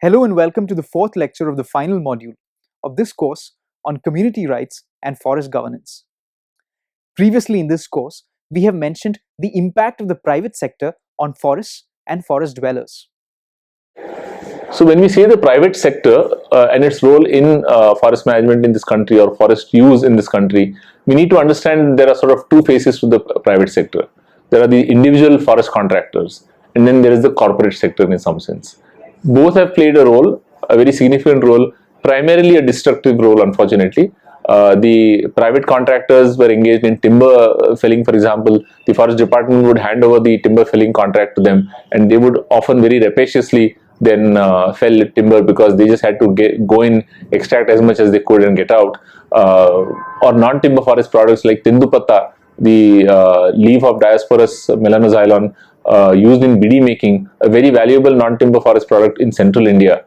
Hello and welcome to the fourth lecture of the final module of this course on community rights and forest governance. Previously in this course, we have mentioned the impact of the private sector on forests and forest dwellers. So when we say the private sector and its role in forest management in this country or forest use in this country, we need to understand there are sort of two faces to the private sector. There are the individual forest contractors, and then there is the corporate sector in some sense. Both have played a role, a very significant role, primarily a destructive role, unfortunately. The private contractors were engaged in timber felling, for example. The forest department would hand over the timber felling contract to them, and they would often very rapaciously then fell timber because they just had to go in, extract as much as they could and get out. Or non-timber forest products like Tindupatta, the leaf of Diosporus melanoxylon, used in bidi making, a very valuable non-timber forest product in central India.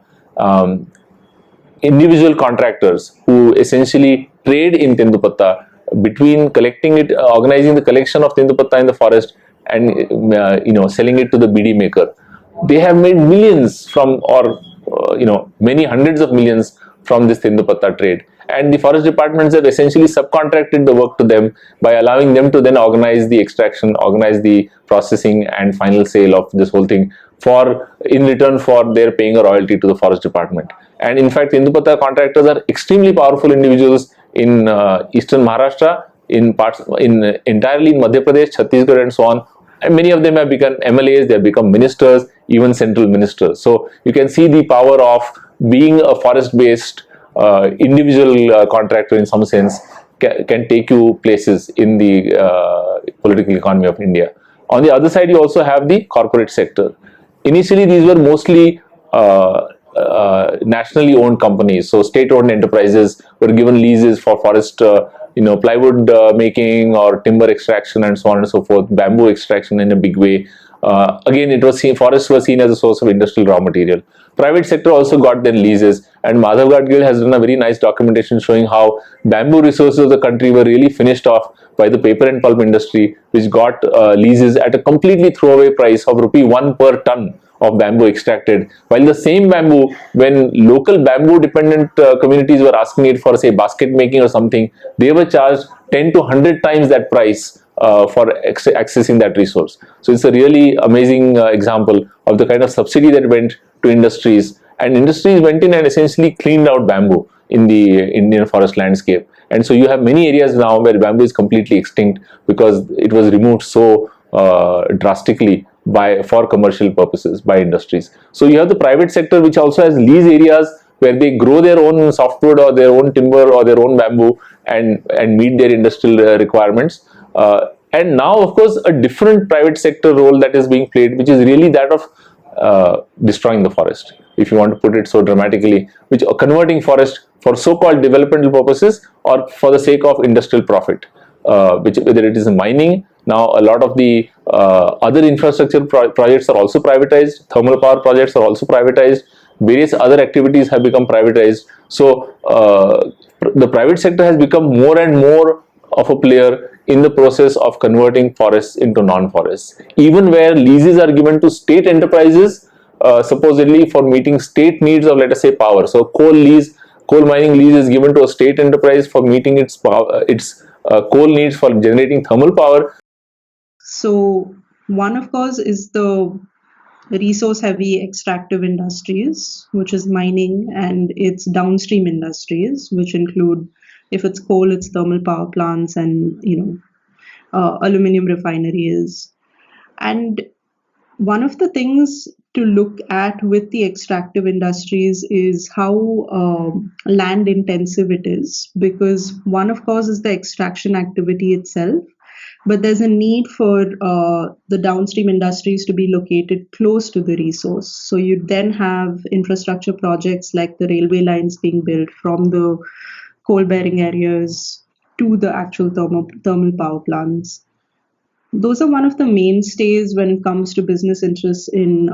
Individual contractors who essentially trade in Tindupatta between collecting it, organizing the collection of Tindupatta in the forest and selling it to the bidi maker. They have made millions from, or many hundreds of millions from this Tindupatta trade. And the forest departments have essentially subcontracted the work to them by allowing them to then organize the extraction, organize the processing and final sale of this whole thing in return for their paying a royalty to the forest department. And in fact, Tindupatta contractors are extremely powerful individuals in eastern Maharashtra, entirely in Madhya Pradesh, Chhattisgarh and so on. And many of them have become MLAs, they have become ministers, even central ministers. So you can see the power of being a forest-based individual contractor in some sense can take you places in the political economy of India. On the other side, you also have the corporate sector. Initially, these were mostly nationally owned companies. So state-owned enterprises were given leases for forest plywood making or timber extraction and so on and so forth, bamboo extraction in a big way. Again, it was forests were seen as a source of industrial raw material. Private sector also got their leases, and Madhav Gadgil has done a very nice documentation showing how bamboo resources of the country were really finished off by the paper and pulp industry, which got leases at a completely throwaway price of ₹1 per ton of bamboo extracted, while the same bamboo, when local bamboo dependent communities were asking it for, say, basket making or something, they were charged 10 to 100 times that price for accessing that resource. So it's a really amazing example of the kind of subsidy that went to industries, and industries went in and essentially cleaned out bamboo in the Indian forest landscape. And so you have many areas now where bamboo is completely extinct because it was removed so drastically for commercial purposes by industries. So you have the private sector, which also has lease areas where they grow their own softwood or their own timber or their own bamboo and meet their industrial requirements. And now, of course, a different private sector role that is being played, which is really that of destroying the forest, if you want to put it so dramatically, which are converting forest for so-called developmental purposes or for the sake of industrial profit, whether it is mining. Now, a lot of the other infrastructure projects are also privatized. Thermal power projects are also privatized. Various other activities have become privatized. So, the private sector has become more and more of a player in the process of converting forests into non-forests. Even where leases are given to state enterprises, supposedly for meeting state needs of, let us say, power. So, coal mining lease is given to a state enterprise for meeting its coal needs for generating thermal power. So one, of course, is the resource-heavy extractive industries, which is mining, and its downstream industries, which include, if it's coal, it's thermal power plants and aluminum refineries. And one of the things to look at with the extractive industries is how land intensive it is, because one, of course, is the extraction activity itself, but there's a need for the downstream industries to be located close to the resource. So you then have infrastructure projects like the railway lines being built from the coal-bearing areas to the actual thermal power plants. Those are one of the mainstays when it comes to business interests in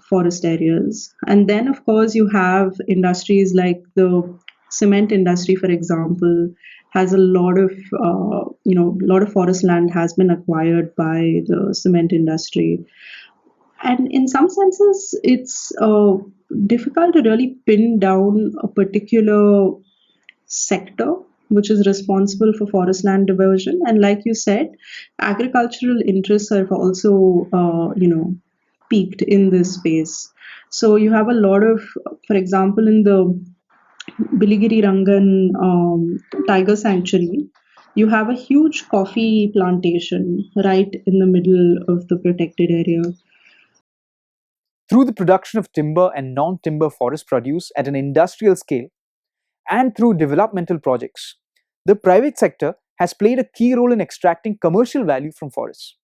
forest areas. And then, of course, you have industries like the cement industry, for example, has a lot of forest land has been acquired by the cement industry. And in some senses, it's difficult to really pin down a particular sector which is responsible for forest land diversion. And like you said, agricultural interests have also, peaked in this space. So you have a lot of, for example, in the Biligiri Rangan Tiger Sanctuary, you have a huge coffee plantation right in the middle of the protected area. Through the production of timber and non-timber forest produce at an industrial scale and through developmental projects, the private sector has played a key role in extracting commercial value from forests.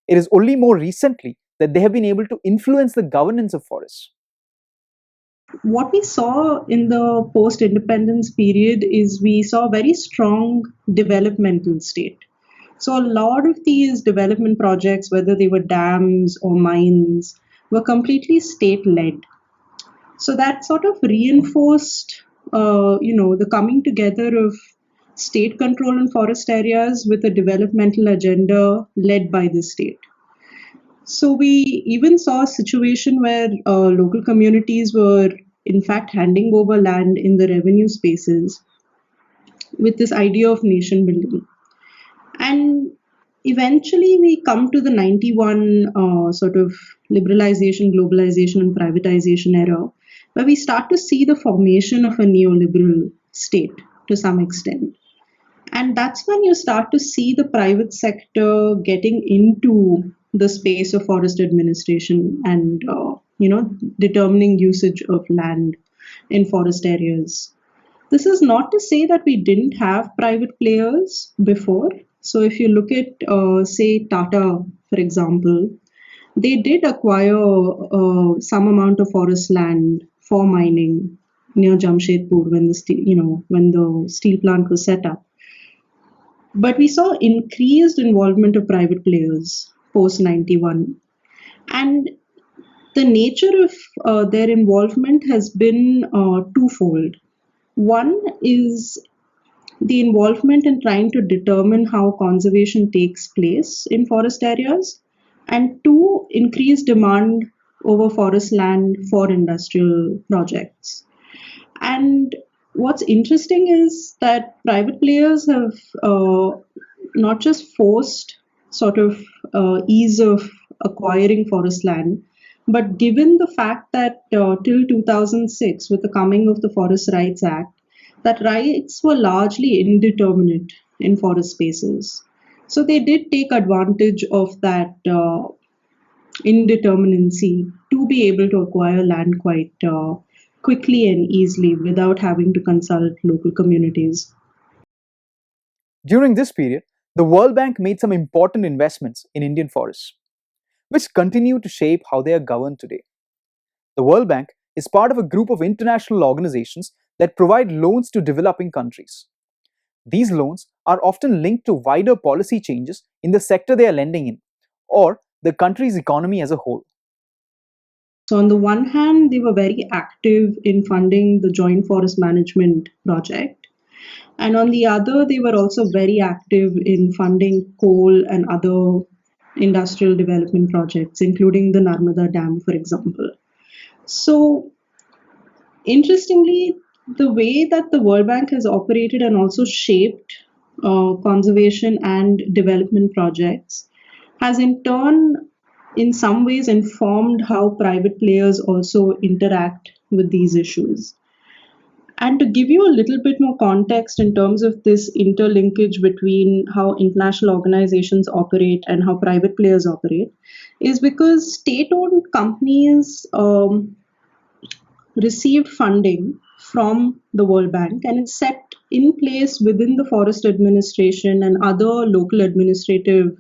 It is only more recently that they have been able to influence the governance of forests. What we saw in the post-independence period is we saw very strong developmental state. So a lot of these development projects, whether they were dams or mines, were completely state-led. So that sort of reinforced, the coming together of state control in forest areas with a developmental agenda led by the state. So we even saw a situation where local communities were in fact handing over land in the revenue spaces with this idea of nation building. And eventually we come to the 91 sort of liberalization, globalization, and privatization era, where we start to see the formation of a neoliberal state to some extent. And that's when you start to see the private sector getting into the space of forest administration and determining usage of land in forest areas. This is not to say that we didn't have private players before. So if you look at, say, Tata, for example, they did acquire some amount of forest land for mining near Jamshedpur when the steel plant was set up. But we saw increased involvement of private players post 91. And the nature of their involvement has been twofold. One is the involvement in trying to determine how conservation takes place in forest areas, and two, increased demand over forest land for industrial projects. And what's interesting is that private players have not just forced sort of ease of acquiring forest land, but given the fact that till 2006, with the coming of the Forest Rights Act, that rights were largely indeterminate in forest spaces. So they did take advantage of that indeterminacy to be able to acquire land quite quickly and easily without having to consult local communities. During this period, the World Bank made some important investments in Indian forests, which continue to shape how they are governed today. The World Bank is part of a group of international organizations that provide loans to developing countries. These loans are often linked to wider policy changes in the sector they are lending in, or the country's economy as a whole. So, on the one hand, they were very active in funding the Joint Forest Management Project. And on the other, they were also very active in funding coal and other industrial development projects, including the Narmada Dam, for example. So, interestingly, the way that the World Bank has operated and also shaped conservation and development projects has in turn, in some ways, informed how private players also interact with these issues. And to give you a little bit more context in terms of this interlinkage between how international organizations operate and how private players operate, is because state owned companies received funding from the World Bank, and it set in place within the Forest Administration and other local administrative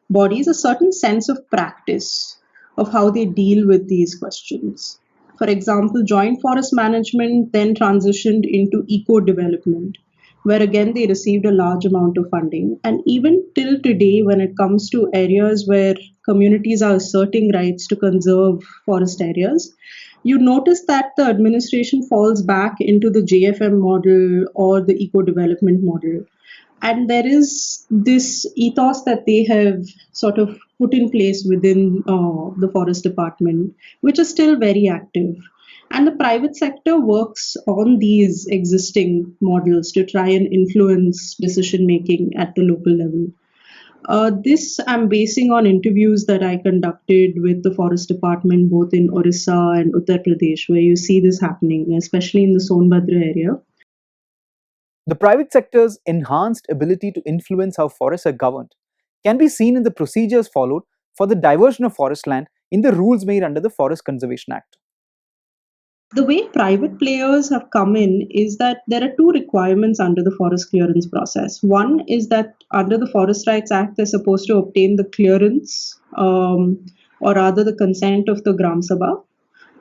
bodies a certain sense of practice of how they deal with these questions. For example, joint forest management then transitioned into eco development, where again they received a large amount of funding. And even till today, when it comes to areas where communities are asserting rights to conserve forest areas, you notice that the administration falls back into the JFM model or the eco development model. And there is this ethos that they have sort of put in place within the forest department, which is still very active. And the private sector works on these existing models to try and influence decision making at the local level. This I'm basing on interviews that I conducted with the forest department both in Orissa and Uttar Pradesh, where you see this happening, especially in the Sonbhadra area. The private sector's enhanced ability to influence how forests are governed can be seen in the procedures followed for the diversion of forest land in the rules made under the Forest Conservation Act. The way private players have come in is that there are two requirements under the forest clearance process. One is that under the Forest Rights Act, they're supposed to obtain the clearance, or rather the consent of the Gram Sabha.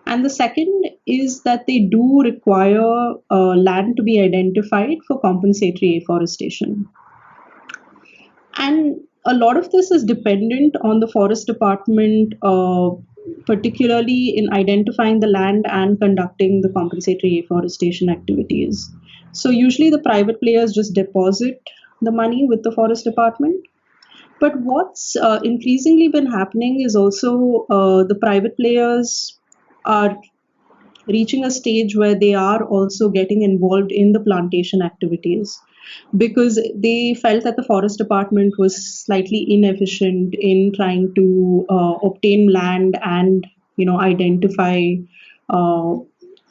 And the second is that they do require land to be identified for compensatory afforestation. And a lot of this is dependent on the forest department, particularly in identifying the land and conducting the compensatory afforestation activities. So, usually the private players just deposit the money with the forest department. But what's increasingly been happening is also the private players are reaching a stage where they are also getting involved in the plantation activities because they felt that the forest department was slightly inefficient in trying to obtain land and identify uh,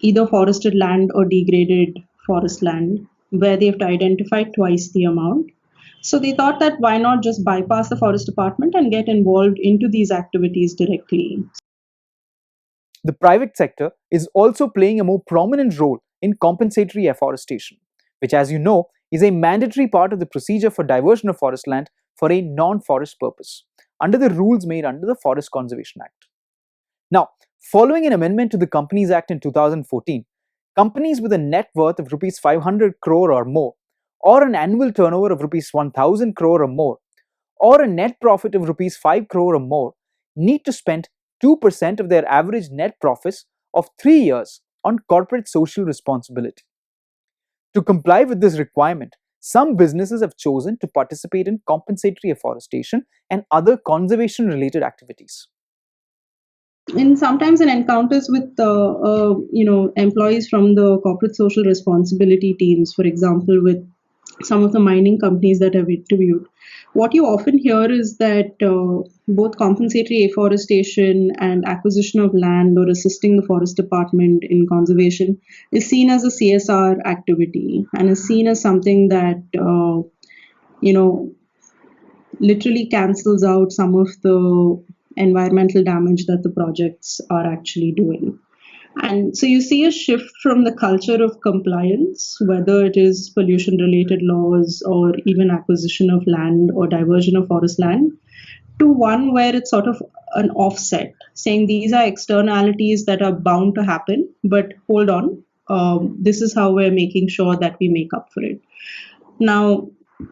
either forested land or degraded forest land where they have to identify twice the amount. So they thought that why not just bypass the forest department and get involved into these activities directly. The private sector is also playing a more prominent role in compensatory afforestation, which, as you know, is a mandatory part of the procedure for diversion of forest land for a non-forest purpose, under the rules made under the Forest Conservation Act. Now, following an amendment to the Companies Act in 2014, companies with a net worth of rupees 500 crore or more, or an annual turnover of rupees 1000 crore or more, or a net profit of rupees 5 crore or more, need to spend 2% of their average net profits of 3 years on corporate social responsibility. To comply with this requirement, some businesses have chosen to participate in compensatory afforestation and other conservation related activities. And sometimes in encounters with employees from the corporate social responsibility teams, for example, with some of the mining companies that I've interviewed, what you often hear is that both compensatory afforestation and acquisition of land or assisting the forest department in conservation is seen as a CSR activity and is seen as something that you know literally cancels out some of the environmental damage that the projects are actually doing. And so you see a shift from the culture of compliance, whether it is pollution related laws or even acquisition of land or diversion of forest land, to one where it's sort of an offset, saying these are externalities that are bound to happen, but hold on, this is how we're making sure that we make up for it. Now,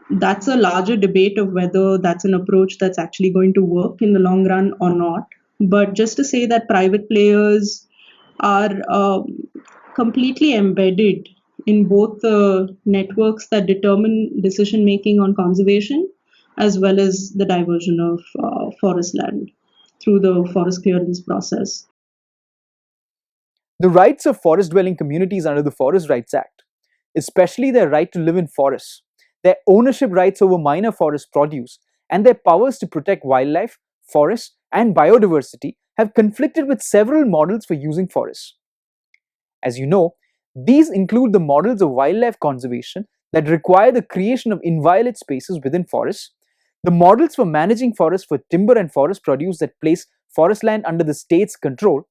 that's a larger debate of whether that's an approach that's actually going to work in the long run or not. But just to say that private players are completely embedded in both the networks that determine decision making on conservation as well as the diversion of forest land through the forest clearance process. The rights of forest dwelling communities under the Forest Rights Act, especially their right to live in forests, their ownership rights over minor forest produce, and their powers to protect wildlife, forests, and biodiversity, have conflicted with several models for using forests. As you know, these include the models of wildlife conservation that require the creation of inviolate spaces within forests, the models for managing forests for timber and forest produce that place forest land under the state's control,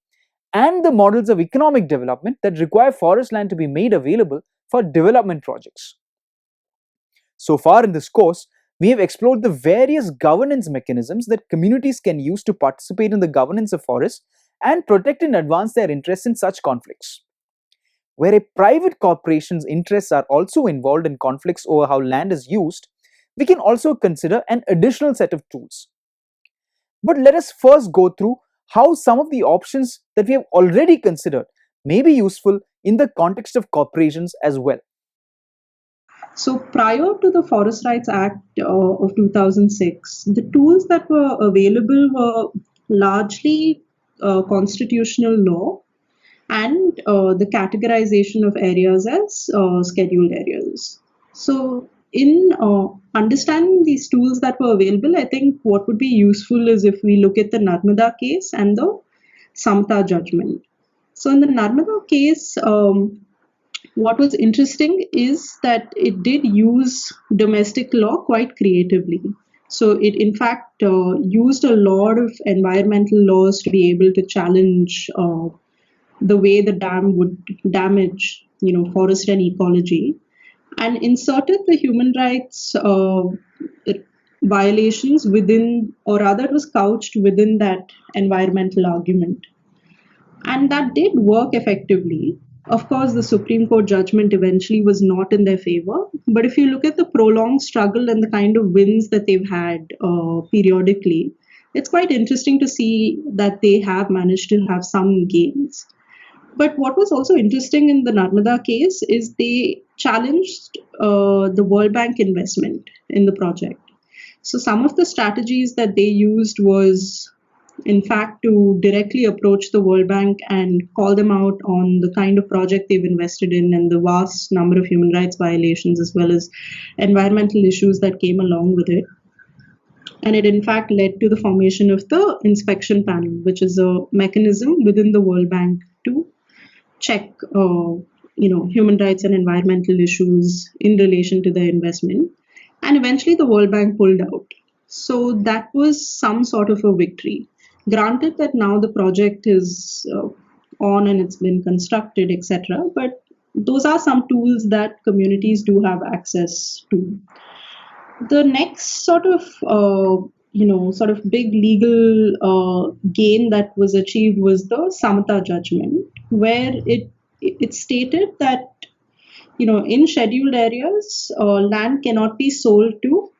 and the models of economic development that require forest land to be made available for development projects. So far in this course, we have explored the various governance mechanisms that communities can use to participate in the governance of forests and protect and advance their interests in such conflicts. Where a private corporation's interests are also involved in conflicts over how land is used, we can also consider an additional set of tools. But let us first go through how some of the options that we have already considered may be useful in the context of corporations as well. So prior to the Forest Rights Act of 2006, the tools that were available were largely constitutional law and the categorization of areas as scheduled areas. So, in understanding these tools that were available, I think what would be useful is if we look at the Narmada case and the Samta judgment. So, in the Narmada case, what was interesting is that it did use domestic law quite creatively. So it, in fact, used a lot of environmental laws to be able to challenge the way the dam would damage, forest and ecology, and inserted the human rights violations within, or rather, it was couched within that environmental argument. And that did work effectively. Of course, the Supreme Court judgment eventually was not in their favor. But if you look at the prolonged struggle and the kind of wins that they've had periodically, it's quite interesting to see that they have managed to have some gains. But what was also interesting in the Narmada case is they challenged the World Bank investment in the project. So some of the strategies that they used was, in fact, to directly approach the World Bank and call them out on the kind of project they've invested in and the vast number of human rights violations as well as environmental issues that came along with it. And it, in fact, led to the formation of the inspection panel, which is a mechanism within the World Bank to check, human rights and environmental issues in relation to the investment. And eventually, the World Bank pulled out. So that was some sort of a victory. Granted that now the project is on and it's been constructed, etc. But those are some tools that communities do have access to. The next sort of big legal gain that was achieved was the Samata judgment, where it stated that in scheduled areas, land cannot be sold to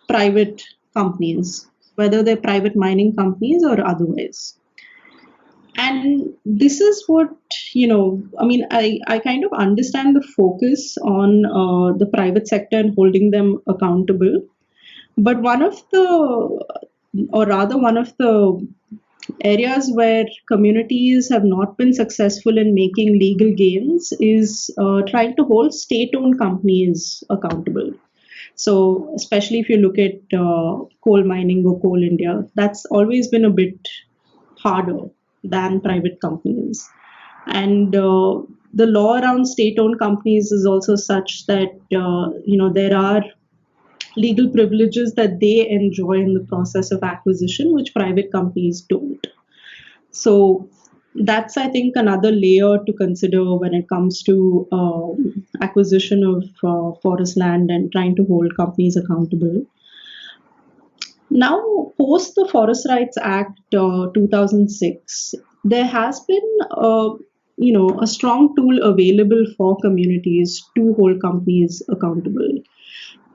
private companies, whether they're private mining companies or otherwise. And this is what, I kind of understand the focus on the private sector and holding them accountable. But one of the areas where communities have not been successful in making legal gains is trying to hold state-owned companies accountable. So, especially if you look at coal mining or Coal India, that's always been a bit harder than private companies. And the law around state-owned companies is also such that there are legal privileges that they enjoy in the process of acquisition, which private companies don't. So that's, I think, another layer to consider when it comes to acquisition of forest land and trying to hold companies accountable. Now, post the Forest Rights Act 2006, there has been a strong tool available for communities to hold companies accountable.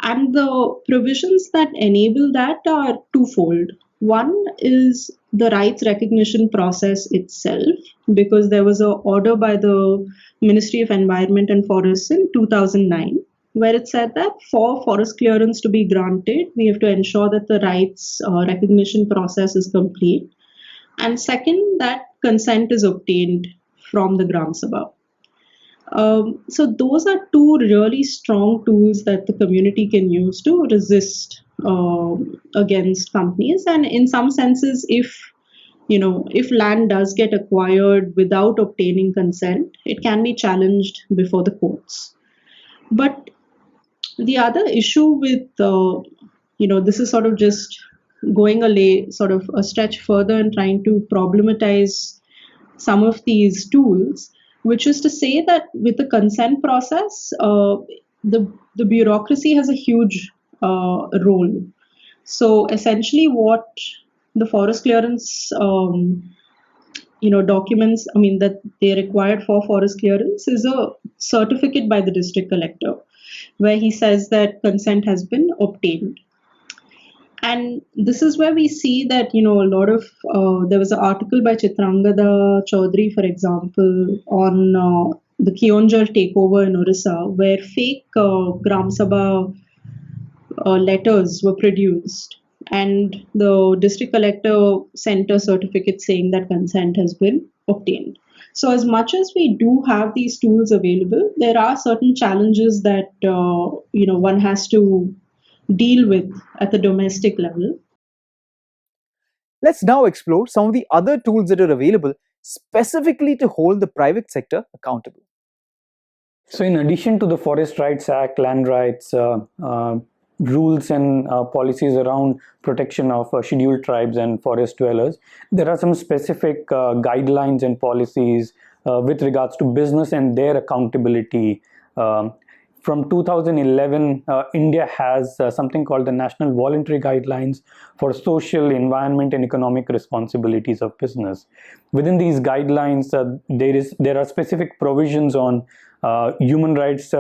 And the provisions that enable that are twofold. One is the rights recognition process itself, because there was an order by the Ministry of Environment and Forests in 2009, where it said that for forest clearance to be granted, we have to ensure that the rights recognition process is complete. And second, that consent is obtained from the Gram Sabha. So those are two really strong tools that the community can use to resist against companies. And in some senses, if land does get acquired without obtaining consent, it can be challenged before the courts. But the other issue with this is sort of just going a stretch further and trying to problematize some of these tools, which is to say that with the consent process, the bureaucracy has a huge role. So essentially, what the forest clearance documents, that they required for forest clearance is a certificate by the district collector, where he says that consent has been obtained. And this is where we see that, a lot of, there was an article by Chitrangada Chaudhary, for example, on the Kionjar takeover in Orissa, where fake Gram Sabha letters were produced, and the district collector sent a certificate saying that consent has been obtained. So, as much as we do have these tools available, there are certain challenges that one has to deal with at the domestic level. Let's now explore some of the other tools that are available specifically to hold the private sector accountable. So, in addition to the Forest Rights Act, land rights, rules and policies around protection of scheduled tribes and forest dwellers, there are some specific guidelines and policies with regards to business and their accountability. From 2011, India has something called the National Voluntary Guidelines for Social, Environment and Economic Responsibilities of Business. Within these guidelines, there are specific provisions on human rights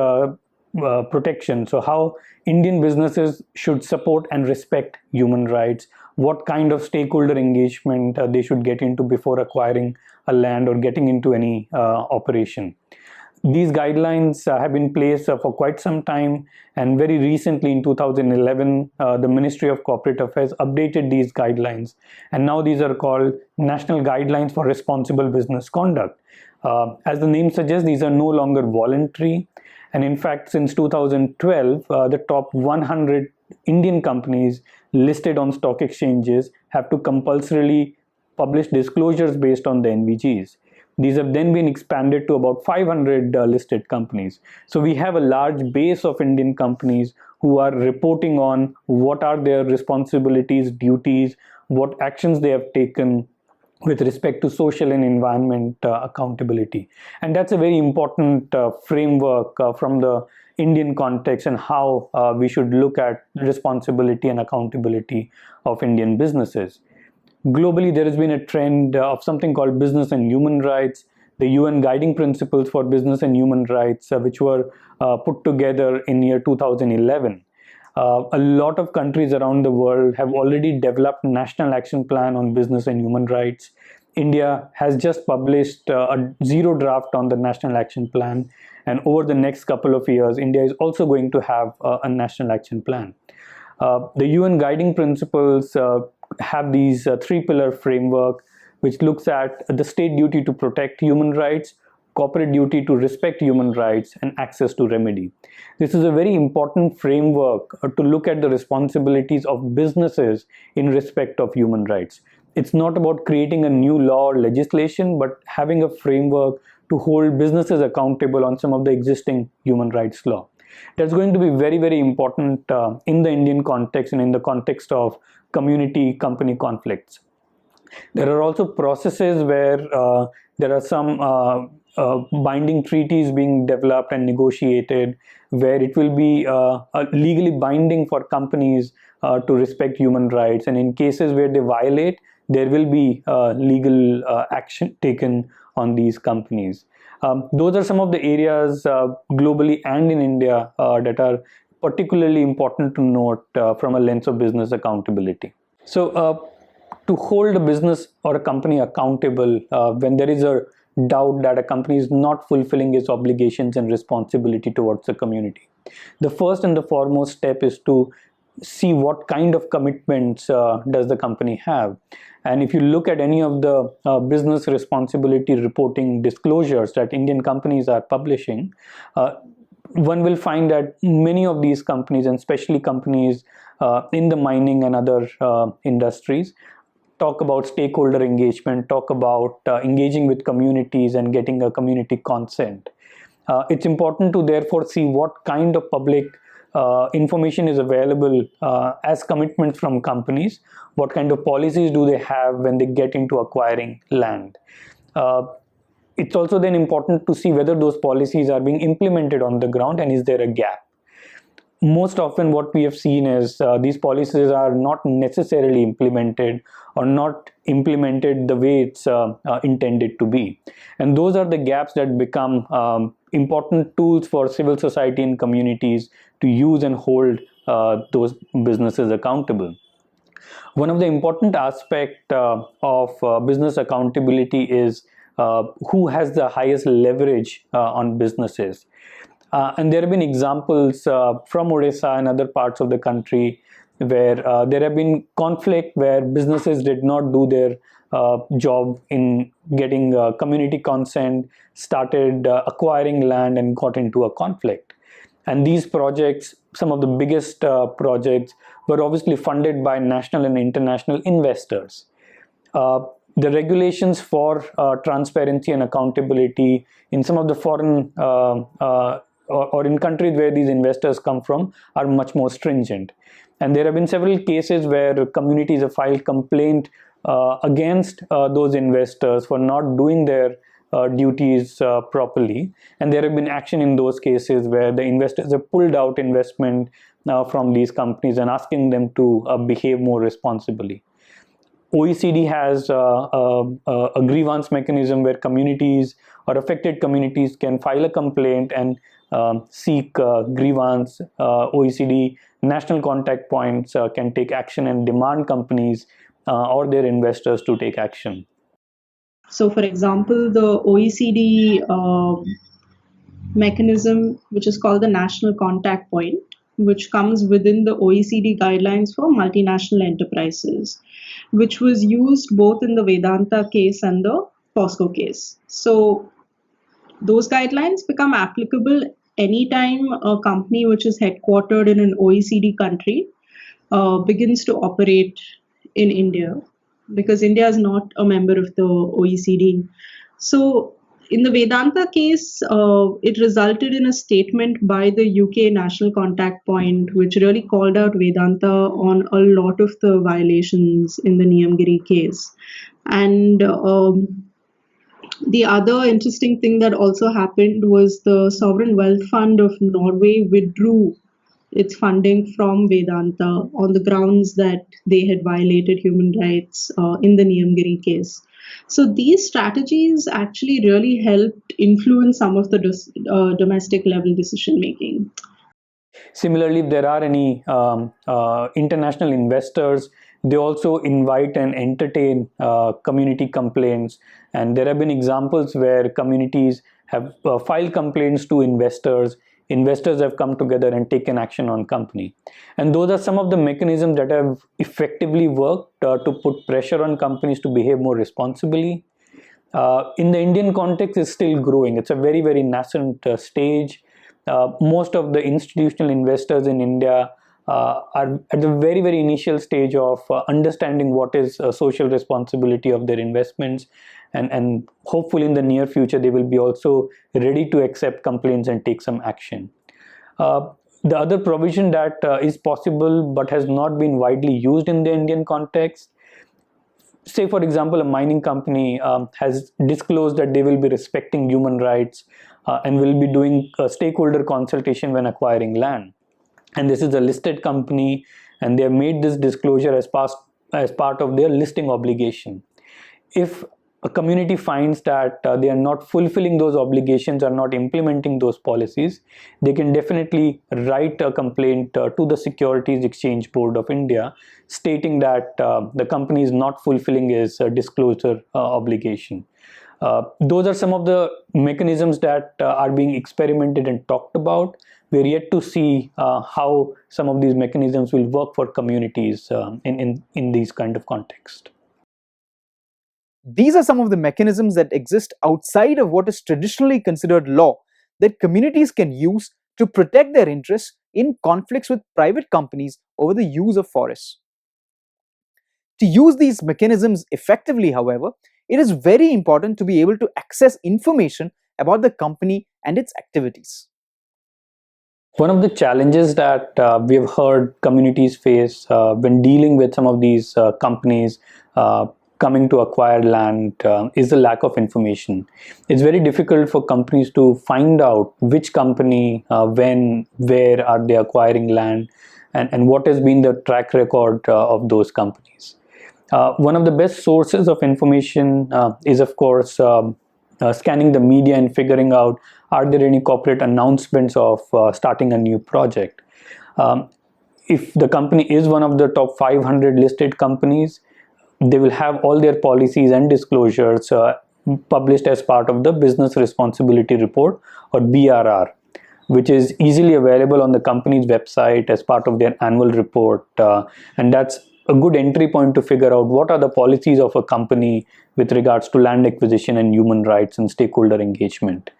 protection. So how Indian businesses should support and respect human rights, what kind of stakeholder engagement they should get into before acquiring a land or getting into any operation. These guidelines have been in place for quite some time, and very recently in 2011 the Ministry of Corporate Affairs updated these guidelines, and now these are called National Guidelines for Responsible Business Conduct. As the name suggests, these are no longer voluntary, and in fact since 2012 the top 100 Indian companies listed on stock exchanges have to compulsorily publish disclosures based on the NVGs. These have then been expanded to about 500 listed companies. So we have a large base of Indian companies who are reporting on what are their responsibilities, duties, what actions they have taken with respect to social and environment accountability. And that's a very important framework from the Indian context and how we should look at responsibility and accountability of Indian businesses. Globally, there has been a trend of something called business and human rights, the UN guiding principles for business and human rights, which were put together in year 2011. A lot of countries around the world have already developed a national action plan on business and human rights. India has just published a zero draft on the national action plan, and over the next couple of years, India is also going to have a national action plan. The UN guiding principles have these three-pillar framework, which looks at the state duty to protect human rights, corporate duty to respect human rights, and access to remedy. This is a very important framework to look at the responsibilities of businesses in respect of human rights. It's not about creating a new law or legislation, but having a framework to hold businesses accountable on some of the existing human rights law. That's going to be very, very important in the Indian context and in the context of community-company conflicts. There are also processes where there are some binding treaties being developed and negotiated, where it will be legally binding for companies to respect human rights, and in cases where they violate, there will be legal action taken on these companies. Those are some of the areas globally and in India that are particularly important to note from a lens of business accountability. So to hold a business or a company accountable when there is a doubt that a company is not fulfilling its obligations and responsibility towards the community, the first and the foremost step is to see what kind of commitments does the company have. And if you look at any of the business responsibility reporting disclosures that Indian companies are publishing, one will find that many of these companies, and especially companies in the mining and other industries, talk about stakeholder engagement, talk about engaging with communities and getting a community consent. It's important to therefore see what kind of public information is available as commitments from companies, what kind of policies do they have when they get into acquiring land. It's also then important to see whether those policies are being implemented on the ground and is there a gap. Most often what we have seen is these policies are not necessarily implemented or not implemented the way it's intended to be. And those are the gaps that become important tools for civil society and communities to use and hold those businesses accountable. One of the important aspects of business accountability is who has the highest leverage on businesses. And there have been examples from Odisha and other parts of the country where there have been conflict where businesses did not do their job in getting community consent, started acquiring land and got into a conflict. And these projects, some of the biggest projects, were obviously funded by national and international investors. The regulations for transparency and accountability in some of the foreign or in countries where these investors come from are much more stringent. And there have been several cases where communities have filed complaint against those investors for not doing their duties properly. And there have been action in those cases where the investors have pulled out investment from these companies and asking them to behave more responsibly. OECD has a grievance mechanism where communities or affected communities can file a complaint and seek grievance. OECD national contact points can take action and demand companies or their investors to take action. So, for example, the OECD mechanism, which is called the National Contact Point, which comes within the OECD guidelines for multinational enterprises, which was used both in the Vedanta case and the POSCO case. So those guidelines become applicable anytime a company which is headquartered in an OECD country begins to operate in India, because India is not a member of the OECD. So in the Vedanta case, it resulted in a statement by the UK National Contact Point, which really called out Vedanta on a lot of the violations in the Niyamgiri case. And the other interesting thing that also happened was the Sovereign Wealth Fund of Norway withdrew its funding from Vedanta on the grounds that they had violated human rights in the Niyamgiri case. So these strategies actually really helped influence some of the domestic level decision making. Similarly, if there are any international investors, they also invite and entertain community complaints. And there have been examples where communities have filed complaints to investors. Investors have come together and taken action on company. And those are some of the mechanisms that have effectively worked to put pressure on companies to behave more responsibly. In the Indian context, it's still growing. It's a very, very nascent stage. Most of the institutional investors in India are at the very, very initial stage of understanding what is social responsibility of their investments. And hopefully in the near future, they will be also ready to accept complaints and take some action. The other provision that is possible but has not been widely used in the Indian context, say for example, a mining company has disclosed that they will be respecting human rights and will be doing stakeholder consultation when acquiring land. And this is a listed company, and they have made this disclosure as part of their listing obligation. If a community finds that they are not fulfilling those obligations, are not implementing those policies, they can definitely write a complaint to the Securities Exchange Board of India stating that the company is not fulfilling its disclosure obligation. Those are some of the mechanisms that are being experimented and talked about. We're yet to see how some of these mechanisms will work for communities in these kind of context. These are some of the mechanisms that exist outside of what is traditionally considered law that communities can use to protect their interests in conflicts with private companies over the use of forests. To use these mechanisms effectively, however, it is very important to be able to access information about the company and its activities. One of the challenges that we have heard communities face when dealing with some of these companies coming to acquire land is the lack of information. It's very difficult for companies to find out which company, when, where are they acquiring land, and what has been the track record of those companies. One of the best sources of information is, of course, scanning the media and figuring out, are there any corporate announcements of starting a new project? If the company is one of the top 500 listed companies, they will have all their policies and disclosures published as part of the Business Responsibility Report, or BRR, which is easily available on the company's website as part of their annual report. And that's a good entry point to figure out what are the policies of a company with regards to land acquisition and human rights and stakeholder engagement.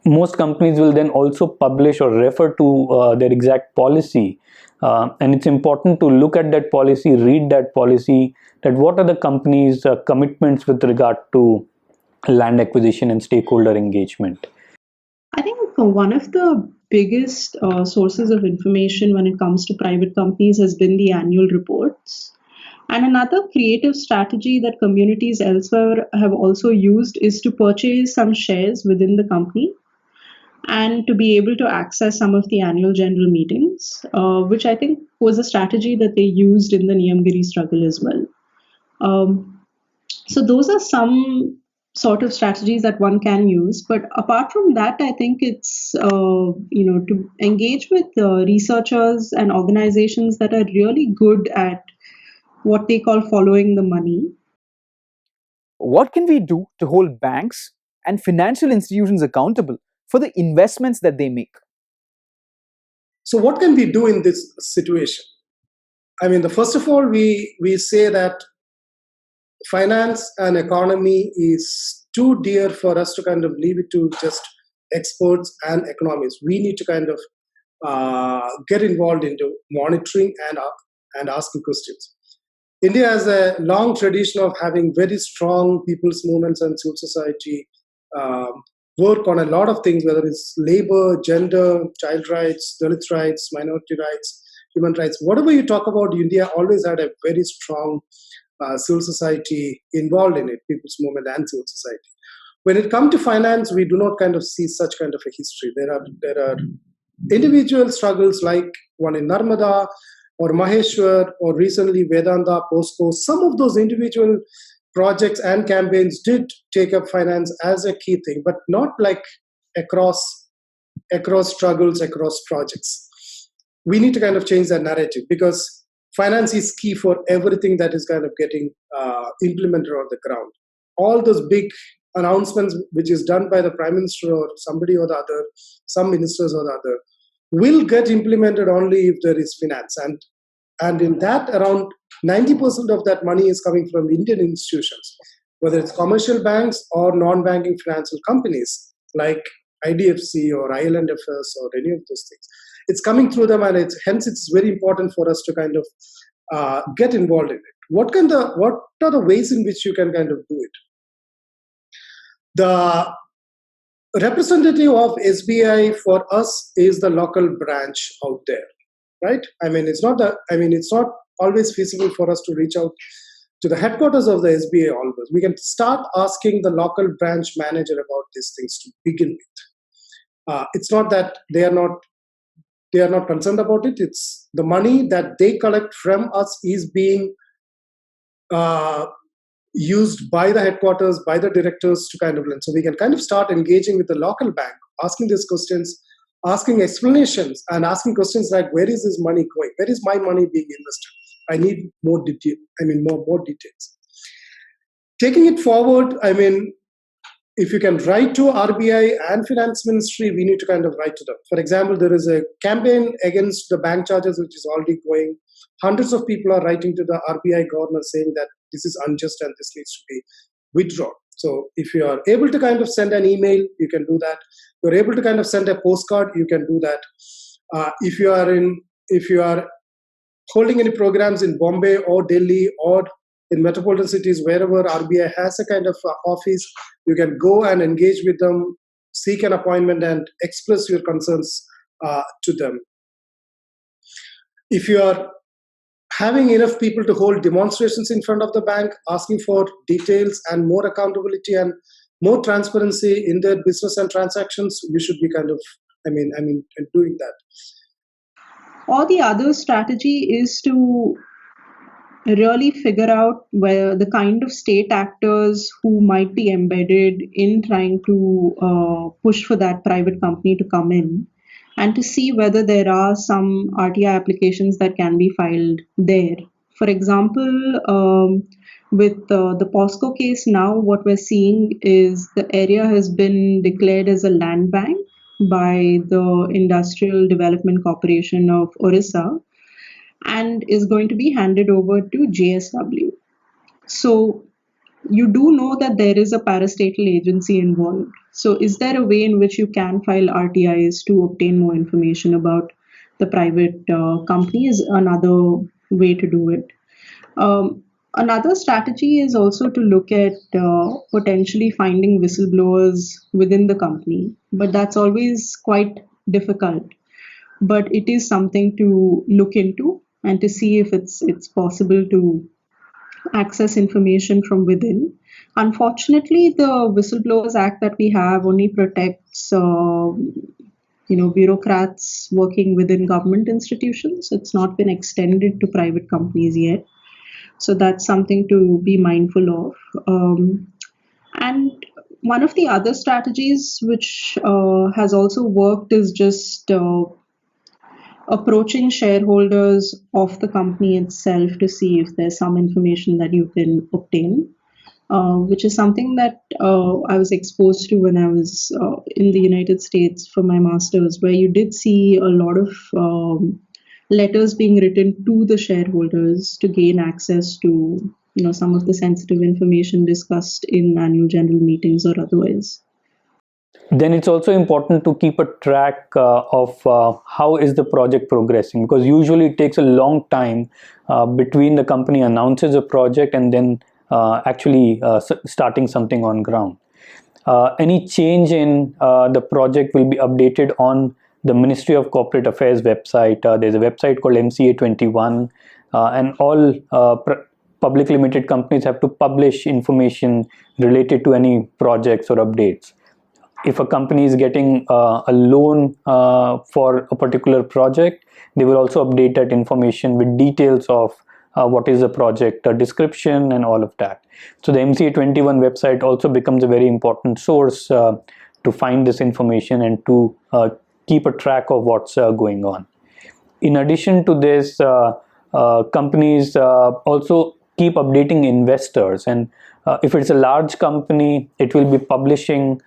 Most companies will then also publish or refer to their exact policy. And it's important to look at that policy, read that policy, that what are the company's commitments with regard to land acquisition and stakeholder engagement. I think one of the biggest sources of information when it comes to private companies has been the annual reports. And another creative strategy that communities elsewhere have also used is to purchase some shares within the company and to be able to access some of the annual general meetings, which I think was a strategy that they used in the Niyamgiri struggle as well. So those are some sort of strategies that one can use. But apart from that, I think it's to engage with researchers and organizations that are really good at what they call following the money. What can we do to hold banks and financial institutions accountable for the investments that they make? So what can we do in this situation? I mean, first of all, we say that finance and economy is too dear for us to kind of leave it to just experts and economists. We need to kind of get involved into monitoring and asking questions. India has a long tradition of having very strong people's movements and civil society work on a lot of things, whether it's labor, gender, child rights, Dalit rights, minority rights, human rights. Whatever you talk about, India always had a very strong civil society involved in it, people's movement and civil society. When it comes to finance, we do not kind of see such kind of a history. There are individual struggles like one in Narmada or Maheshwar or recently Vedanta, POSCO. Some of those individual projects and campaigns did take up finance as a key thing, but not like across struggles, across projects. We need to kind of change that narrative because finance is key for everything that is kind of getting implemented on the ground. All those big announcements, which is done by the Prime Minister or somebody or the other, some ministers or the other, will get implemented only if there is finance. And in that, around 90% of that money is coming from Indian institutions, whether it's commercial banks or non-banking financial companies like IDFC or ILNFS or any of those things. It's coming through them, and hence it's very important for us to kind of get involved in it. What are the ways in which you can kind of do it? The representative of SBI for us is the local branch out there, right? I mean, it's not always feasible for us to reach out to the headquarters of the SBA always. We can start asking the local branch manager about these things to begin with. It's not that they are not concerned about it. It's the money that they collect from us is being used by the headquarters, by the directors to kind of learn. So we can kind of start engaging with the local bank, asking these questions, asking explanations, and asking questions like, where is this money going? Where is my money being invested? I need more detail. More details. Taking it forward, if you can write to RBI and Finance Ministry, we need to kind of write to them. For example, there is a campaign against the bank charges, which is already going. Hundreds of people are writing to the RBI governor saying that this is unjust and this needs to be withdrawn. So if you are able to kind of send an email, you can do that. You're able to kind of send a postcard, you can do that. If you are holding any programs in Bombay or Delhi or in metropolitan cities, wherever RBI has a kind of office, you can go and engage with them, seek an appointment and express your concerns to them. If you are having enough people to hold demonstrations in front of the bank, asking for details and more accountability and more transparency in their business and transactions, we should be kind of, doing that. Or the other strategy is to really figure out where the kind of state actors who might be embedded in trying to push for that private company to come in, and to see whether there are some RTI applications that can be filed there. For example, with the POSCO case now, what we're seeing is the area has been declared as a land bank by the Industrial Development Corporation of Orissa and is going to be handed over to JSW. So you do know that there is a parastatal agency involved. So is there a way in which you can file RTIs to obtain more information about the private company is another way to do it. Another strategy is also to look at potentially finding whistleblowers within the company, but that's always quite difficult. But it is something to look into and to see if it's possible to access information from within. Unfortunately, the Whistleblowers Act that we have only protects bureaucrats working within government institutions. It's not been extended to private companies yet. So that's something to be mindful of. And one of the other strategies which has also worked is just approaching shareholders of the company itself to see if there's some information that you can obtain, which is something that I was exposed to when I was in the United States for my master's, where you did see a lot of letters being written to the shareholders to gain access to some of the sensitive information discussed in annual general meetings or otherwise. Then it's also important to keep a track of how is the project progressing, because usually it takes a long time between the company announces a project and then actually starting something on ground. Any change in the project will be updated on the Ministry of Corporate Affairs website. There's a website called MCA 21, and all public limited companies have to publish information related to any projects or updates. If a company is getting a loan for a particular project, they will also update that information with details of what is the project description and all of that. So the MCA 21 website also becomes a very important source to find this information and to keep a track of what's going on. In addition to this, companies also keep updating investors, and if it's a large company, it will be publishing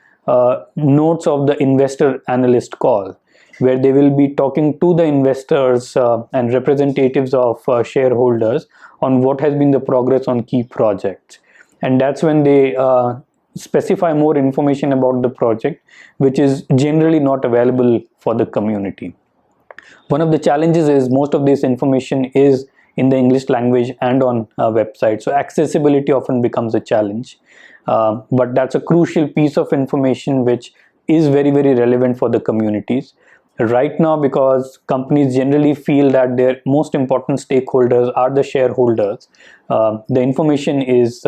notes of the investor analyst call, where they will be talking to the investors and representatives of shareholders on what has been the progress on key projects. And that's when they specify more information about the project, which is generally not available for the community. One of the challenges is most of this information is in the English language and on a website, so accessibility often becomes a challenge. But that's a crucial piece of information which is very, very relevant for the communities. Right now, because companies generally feel that their most important stakeholders are the shareholders, the information is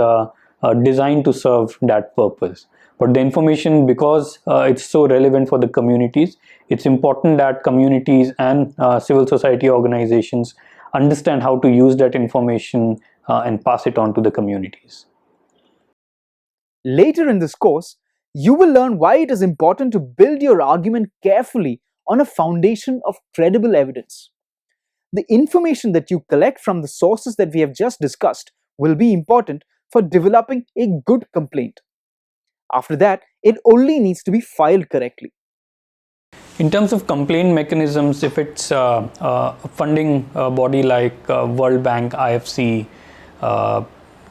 designed to serve that purpose. But the information, because it's so relevant for the communities, it's important that communities and civil society organizations understand how to use that information and pass it on to the communities. Later in this course, you will learn why it is important to build your argument carefully on a foundation of credible evidence. The information that you collect from the sources that we have just discussed will be important for developing a good complaint. After that, it only needs to be filed correctly. In terms of complaint mechanisms, if it's a funding body like World Bank, IFC,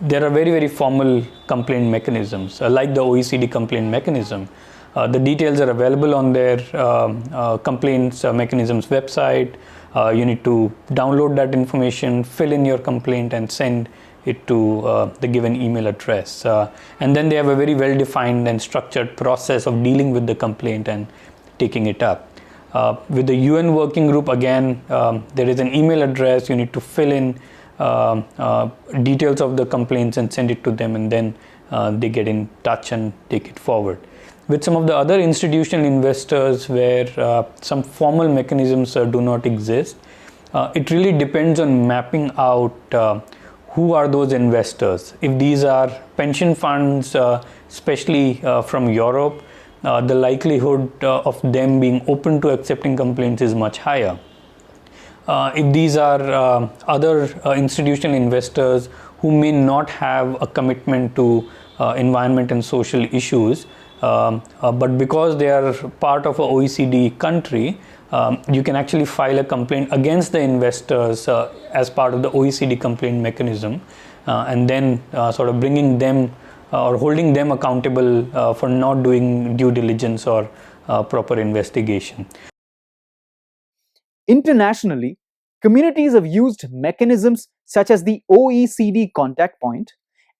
there are very, very formal complaint mechanisms, like the OECD complaint mechanism. The details are available on their complaints mechanisms website. You need to download that information, fill in your complaint, and send it to the given email address. And then they have a very well-defined and structured process of dealing with the complaint and taking it up. With the UN working group, again, there is an email address. You need to fill in details of the complaints and send it to them, and then they get in touch and take it forward. With some of the other institutional investors where some formal mechanisms do not exist, it really depends on mapping out who are those investors. If these are pension funds, especially from Europe, the likelihood of them being open to accepting complaints is much higher. if these are other institutional investors who may not have a commitment to environment and social issues, but because they are part of a OECD country, you can actually file a complaint against the investors as part of the OECD complaint mechanism, and then sort of bringing them or holding them accountable for not doing due diligence or proper investigation. Internationally, communities have used mechanisms such as the OECD contact point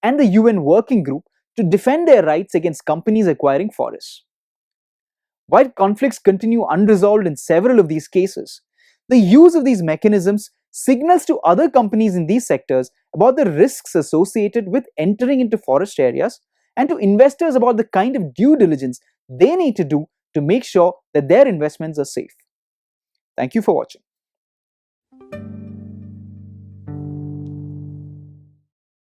and the UN Working Group to defend their rights against companies acquiring forests. While conflicts continue unresolved in several of these cases, the use of these mechanisms signals to other companies in these sectors about the risks associated with entering into forest areas and to investors about the kind of due diligence they need to do to make sure that their investments are safe. Thank you for watching.